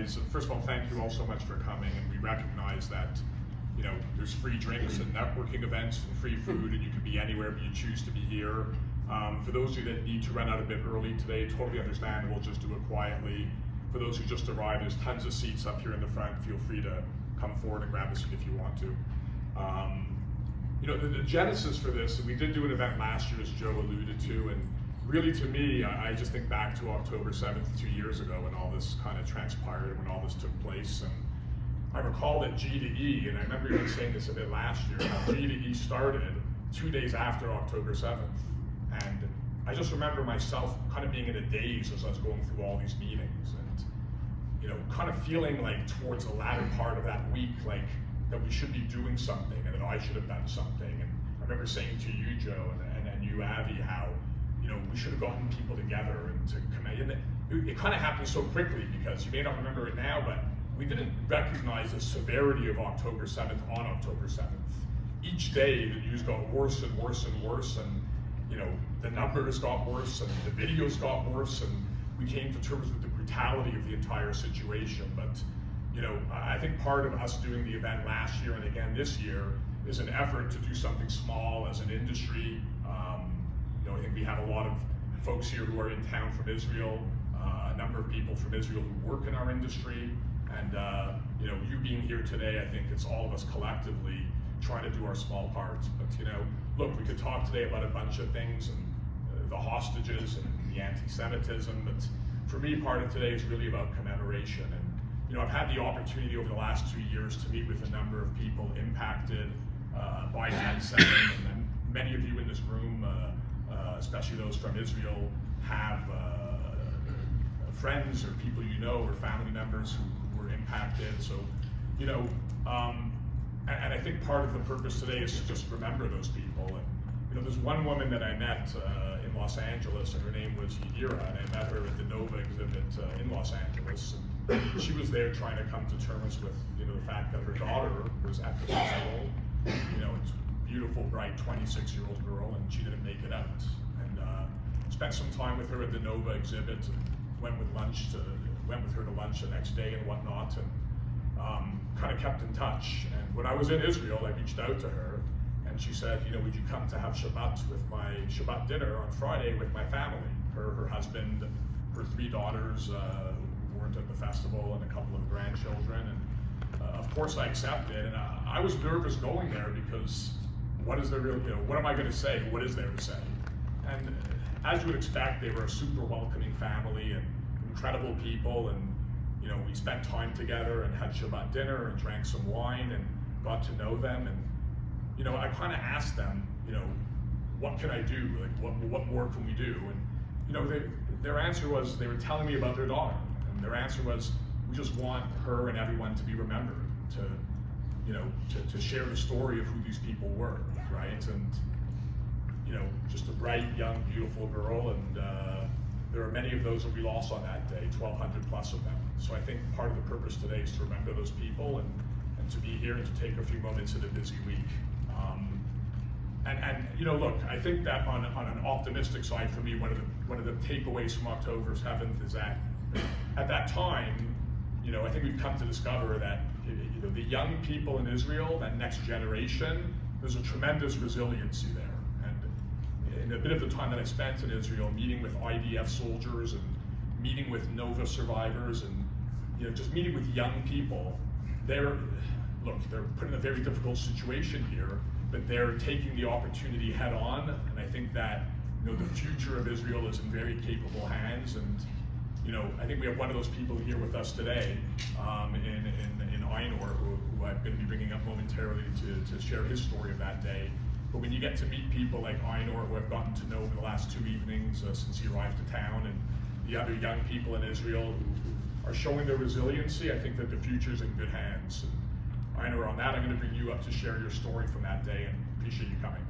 recognize, first of all, thank you all so much for coming, and we recognize that, you know, there's free drinks and networking events and free food, and you can be anywhere but you choose to be here. For those of you that need to run out a bit early today, totally understandable, just do it quietly. For those who just arrived, there's tons of seats up here in the front. Feel free to come forward and grab a seat if you want to. You know, the genesis for this, we did do an event last year, as Joe alluded to, and really to me, I just think back to October 7th, 2 years ago, when all this kind of transpired and when all this took place. And I recall that G2E, and I remember even saying this a bit last year, how G2E started 2 days after October 7th. And I just remember myself kind of being in a daze as I was going through all these meetings, and, you know, kind of feeling like towards the latter part of that week, like that we should be doing something and that I should have done something. And I remember saying to you, Joe, and you, Avi, how, you know, we should have gotten people together and to come in. And it kind of happened so quickly, because you may not remember it now, but we didn't recognize the severity of October 7th on October 7th. Each day the news got worse and worse and worse, and, you know, the numbers got worse and the videos got worse, and we came to terms with the brutality of the entire situation. But, you know, I think part of us doing the event last year and again this year is an effort to do something small as an industry. You know, I think we have a lot of folks here who are in town from Israel, a number of people from Israel who work in our industry, and you know, you being here today, I think it's all of us collectively trying to do our small parts. But, you know, look, we could talk today about a bunch of things, and the hostages and the anti-Semitism, but for me, part of today is really about commemoration. And, you know, I've had the opportunity over the last 2 years to meet with a number of people impacted by 9/7, and many of you in this room, especially those from Israel, have friends or people you know or family members who were impacted. So, you know, and I think part of the purpose today is to just remember those people. And, you know, there's one woman that I met in Los Angeles, and her name was Yadira, and I met her at the Nova exhibit in Los Angeles. And she was there trying to come to terms with, you know, the fact that her daughter was at the festival. You know, it's a beautiful, bright 26-year-old girl, and she didn't make it out. And spent some time with her at the Nova exhibit, and went with her to lunch the next day and whatnot, and kind of kept in touch. And when I was in Israel, I reached out to her, and she said, you know, would you come to have Shabbat with my Shabbat dinner on Friday with my family? Her husband, her 3 daughters who weren't at the festival, and a couple of grandchildren. And of course I accepted, and I was nervous going there, because what is there really, you know, what am I going to say? What is there to say? And as you would expect, they were a super welcoming family and incredible people, and, you know, we spent time together and had Shabbat dinner and drank some wine and got to know them. And, you know, I kind of asked them, you know, what can I do? Like, what more can we do? And, you know, their answer was, they were telling me about their daughter, and their answer was, we just want her and everyone to be remembered, to, you know, to share the story of who these people were, right? And, you know, just a bright, young, beautiful girl, and there are many of those that we lost on that day, 1,200 plus of them. So I think part of the purpose today is to remember those people, and to be here and to take a few moments in a busy week. And you know, look, I think that on an optimistic side for me, one of the takeaways from October 7th is that at that time, you know, I think we've come to discover that, you know, the young people in Israel, that next generation, there's a tremendous resiliency there. In a bit of the time that I spent in Israel, meeting with IDF soldiers and meeting with Nova survivors, and, you know, just meeting with young people, they're put in a very difficult situation here, but they're taking the opportunity head on. And I think that, you know, the future of Israel is in very capable hands. And, you know, I think we have one of those people here with us today, in Einor, who I'm going to be bringing up momentarily to share his story of that day. But when you get to meet people like Einor, who I've gotten to know over the last 2 evenings since he arrived to town, and the other young people in Israel who are showing their resiliency, I think that the future's in good hands. And Einor, on that, I'm going to bring you up to share your story from that day, and appreciate you coming.